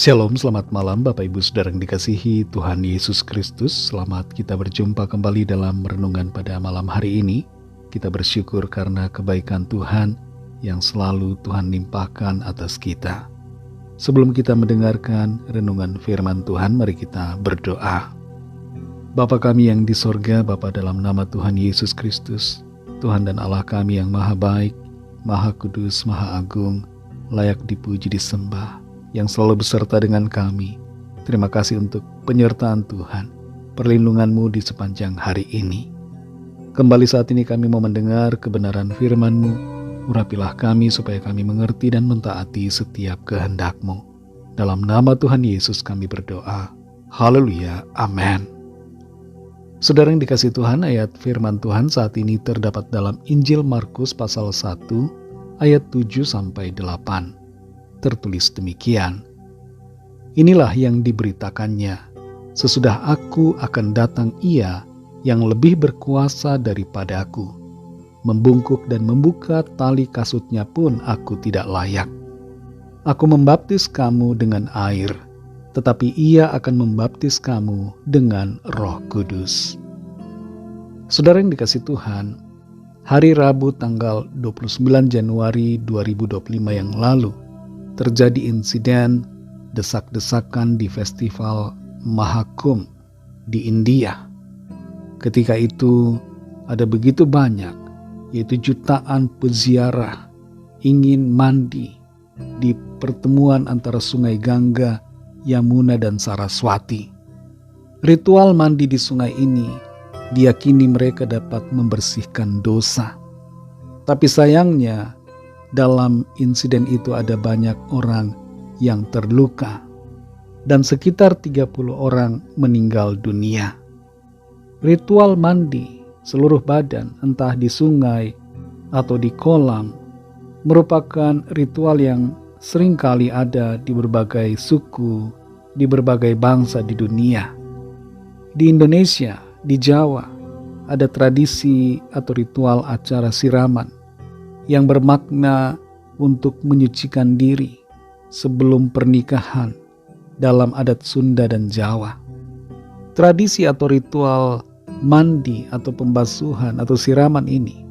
Shalom, selamat malam Bapak Ibu Saudara yang dikasihi Tuhan Yesus Kristus. Selamat kita berjumpa kembali dalam renungan pada malam hari ini. Kita bersyukur karena kebaikan Tuhan yang selalu Tuhan limpahkan atas kita. Sebelum kita mendengarkan renungan firman Tuhan, mari kita berdoa. Bapa kami yang di sorga, Bapa dalam nama Tuhan Yesus Kristus, Tuhan dan Allah kami yang maha baik, maha kudus, maha agung, layak dipuji disembah, yang selalu beserta dengan kami. Terima kasih untuk penyertaan Tuhan, perlindungan-Mu di sepanjang hari ini. Kembali saat ini kami mau mendengar kebenaran firman-Mu. Urapilah kami supaya kami mengerti dan mentaati setiap kehendak-Mu. Dalam nama Tuhan Yesus kami berdoa. Haleluya, amin. Saudara yang dikasihi Tuhan, ayat firman Tuhan saat ini terdapat dalam Injil Markus pasal 1 ayat 7-8. Tertulis demikian, inilah yang diberitakannya, sesudah aku akan datang Ia yang lebih berkuasa daripada aku. Membungkuk dan membuka tali kasutnya pun aku tidak layak. Aku membaptis kamu dengan air, tetapi Ia akan membaptis kamu dengan Roh Kudus. Saudara yang dikasihi Tuhan, hari Rabu tanggal 29 Januari 2025 yang lalu, terjadi insiden desak-desakan di festival Mahakumbh di India. Ketika itu ada begitu banyak, yaitu jutaan peziarah ingin mandi di pertemuan antara sungai Gangga, Yamuna dan Saraswati. Ritual mandi di sungai ini diyakini mereka dapat membersihkan dosa. Tapi sayangnya, dalam insiden itu ada banyak orang yang terluka dan sekitar 30 orang meninggal dunia. Ritual mandi seluruh badan, entah di sungai atau di kolam, merupakan ritual yang seringkali ada di berbagai suku, di berbagai bangsa di dunia. Di Indonesia, di Jawa, ada tradisi atau ritual acara siraman yang bermakna untuk menyucikan diri sebelum pernikahan dalam adat Sunda dan Jawa. Tradisi atau ritual mandi atau pembasuhan atau siraman ini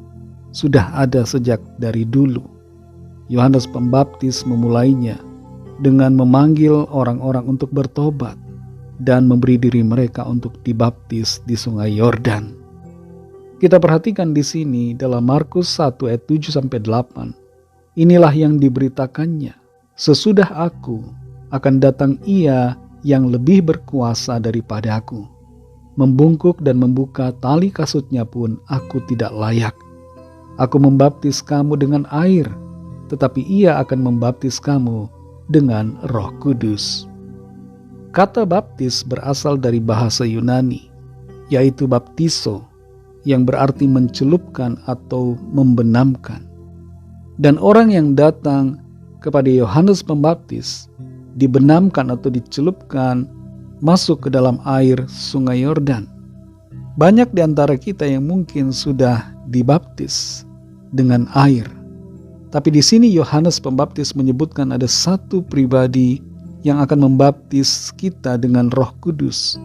sudah ada sejak dari dulu. Yohanes Pembaptis memulainya dengan memanggil orang-orang untuk bertobat dan memberi diri mereka untuk dibaptis di Sungai Yordan. Kita perhatikan di sini dalam Markus 1 ayat 7-8. Inilah yang diberitakannya, sesudah aku akan datang Ia yang lebih berkuasa daripada aku. Membungkuk dan membuka tali kasutnya pun aku tidak layak. Aku membaptis kamu dengan air, tetapi Ia akan membaptis kamu dengan Roh Kudus. Kata baptis berasal dari bahasa Yunani, yaitu baptizo, yang berarti mencelupkan atau membenamkan. Dan orang yang datang kepada Yohanes Pembaptis dibenamkan atau dicelupkan masuk ke dalam air Sungai Yordan. Banyak di antara kita yang mungkin sudah dibaptis dengan air. Tapi di sini Yohanes Pembaptis menyebutkan ada satu pribadi yang akan membaptis kita dengan Roh Kudus.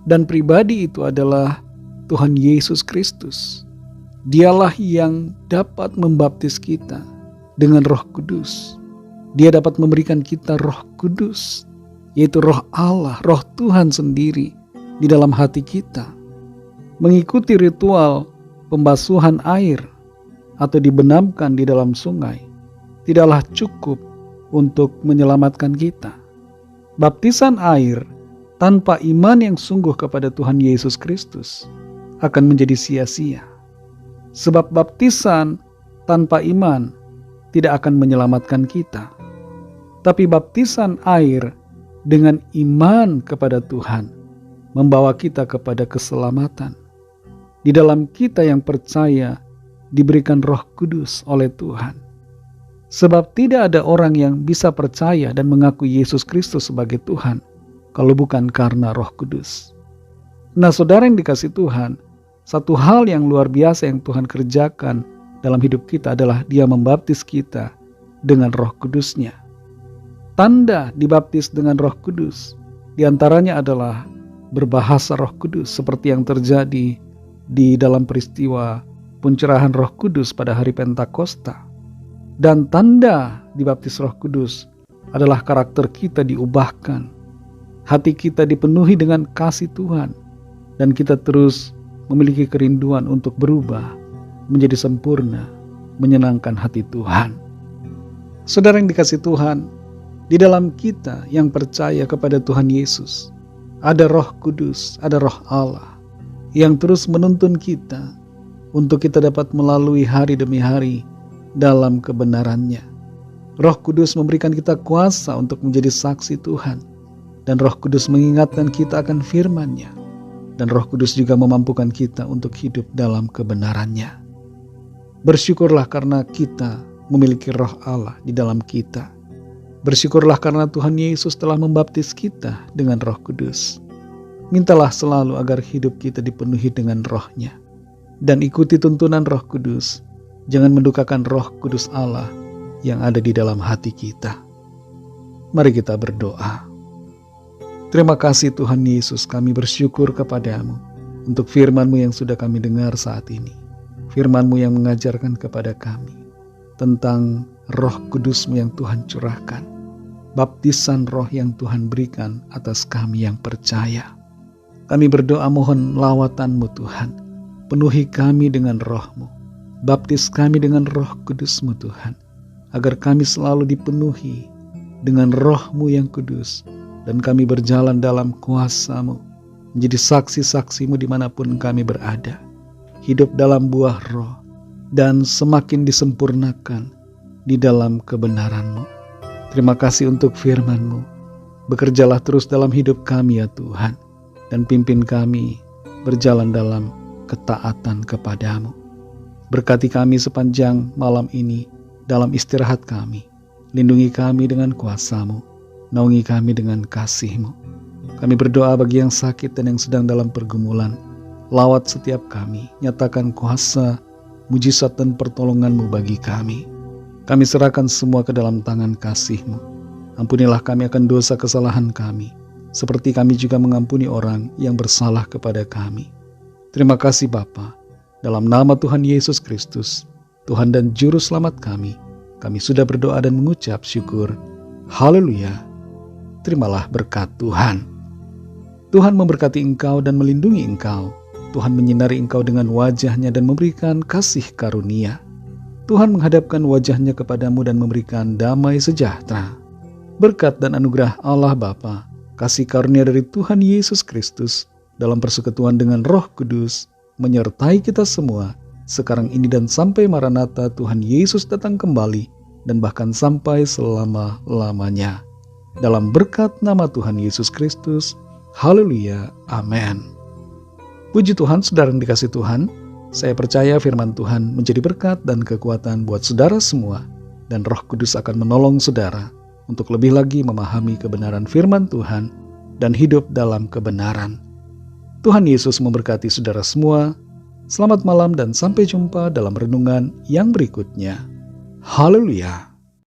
Dan pribadi itu adalah Tuhan Yesus Kristus. Dialah yang dapat membaptis kita dengan Roh Kudus. Dia dapat memberikan kita Roh Kudus, yaitu Roh Allah, Roh Tuhan sendiri di dalam hati kita. Mengikuti ritual pembasuhan air atau dibenamkan di dalam sungai tidaklah cukup untuk menyelamatkan kita. Baptisan air tanpa iman yang sungguh kepada Tuhan Yesus Kristus akan menjadi sia-sia. Sebab baptisan tanpa iman tidak akan menyelamatkan kita. Tapi baptisan air dengan iman kepada Tuhan membawa kita kepada keselamatan. Di dalam kita yang percaya diberikan Roh Kudus oleh Tuhan. Sebab tidak ada orang yang bisa percaya dan mengaku Yesus Kristus sebagai Tuhan kalau bukan karena Roh Kudus. Nah, saudara yang dikasihi Tuhan, satu hal yang luar biasa yang Tuhan kerjakan dalam hidup kita adalah Dia membaptis kita dengan Roh Kudus-Nya. tanda dibaptis dengan Roh Kudus. Di antaranya adalah berbahasa Roh Kudus seperti yang terjadi di dalam peristiwa pencurahan Roh Kudus pada hari Pentakosta. Dan tanda dibaptis Roh Kudus adalah karakter kita diubahkan. Hati kita dipenuhi dengan kasih Tuhan dan kita terus memiliki kerinduan untuk berubah menjadi sempurna, menyenangkan hati Tuhan. Saudara yang dikasihi Tuhan, di dalam kita yang percaya kepada Tuhan Yesus, ada Roh Kudus, ada Roh Allah yang terus menuntun kita untuk kita dapat melalui hari demi hari dalam kebenarannya. Roh Kudus memberikan kita kuasa untuk menjadi saksi Tuhan, dan Roh Kudus mengingatkan kita akan firman-Nya, dan Roh Kudus juga memampukan kita untuk hidup dalam kebenarannya. Bersyukurlah karena kita memiliki Roh Allah di dalam kita. Bersyukurlah karena Tuhan Yesus telah membaptis kita dengan Roh Kudus. Mintalah selalu agar hidup kita dipenuhi dengan Roh-Nya, dan ikuti tuntunan Roh Kudus. Jangan mendukakan Roh Kudus Allah yang ada di dalam hati kita. Mari kita berdoa. Terima kasih Tuhan Yesus, kami bersyukur kepadamu untuk firman-Mu yang sudah kami dengar saat ini. Firman-Mu yang mengajarkan kepada kami tentang Roh Kudus-Mu yang Tuhan curahkan. Baptisan Roh yang Tuhan berikan atas kami yang percaya. Kami berdoa mohon lawatan-Mu Tuhan. Penuhi kami dengan Roh-Mu. Baptis kami dengan Roh Kudus-Mu Tuhan, agar kami selalu dipenuhi dengan Roh-Mu yang kudus, dan kami berjalan dalam kuasa-Mu, menjadi saksi-saksi-Mu dimanapun kami berada, hidup dalam buah Roh, dan semakin disempurnakan di dalam kebenaran-Mu. Terima kasih untuk firman-Mu. Bekerjalah terus dalam hidup kami ya Tuhan, dan pimpin kami berjalan dalam ketaatan kepada-Mu. Berkati kami sepanjang malam ini dalam istirahat kami. Lindungi kami dengan kuasa-Mu. Naungi kami dengan kasih-Mu. Kami berdoa bagi yang sakit dan yang sedang dalam pergumulan. Lawat setiap kami. Nyatakan kuasa, mujizat dan pertolongan-Mu bagi kami. Kami serahkan semua ke dalam tangan kasih-Mu. Ampunilah kami akan dosa kesalahan kami, seperti kami juga mengampuni orang yang bersalah kepada kami. Terima kasih Bapa. Dalam nama Tuhan Yesus Kristus, Tuhan dan Juru Selamat kami sudah berdoa dan mengucap syukur. Haleluya. Terimalah berkat Tuhan. Tuhan memberkati engkau dan melindungi engkau. Tuhan menyinari engkau dengan wajah-Nya dan memberikan kasih karunia. Tuhan menghadapkan wajah-Nya kepadamu dan memberikan damai sejahtera. Berkat dan anugerah Allah Bapa, kasih karunia dari Tuhan Yesus Kristus dalam persekutuan dengan Roh Kudus menyertai kita semua sekarang ini dan sampai Maranatha Tuhan Yesus datang kembali, dan bahkan sampai selama-lamanya. Dalam berkat nama Tuhan Yesus Kristus. Haleluya. Amin. Puji Tuhan, saudara yang dikasihi Tuhan. Saya percaya firman Tuhan menjadi berkat dan kekuatan buat saudara semua, dan Roh Kudus akan menolong saudara untuk lebih lagi memahami kebenaran firman Tuhan dan hidup dalam kebenaran. Tuhan Yesus memberkati saudara semua. Selamat malam dan sampai jumpa dalam renungan yang berikutnya. Haleluya.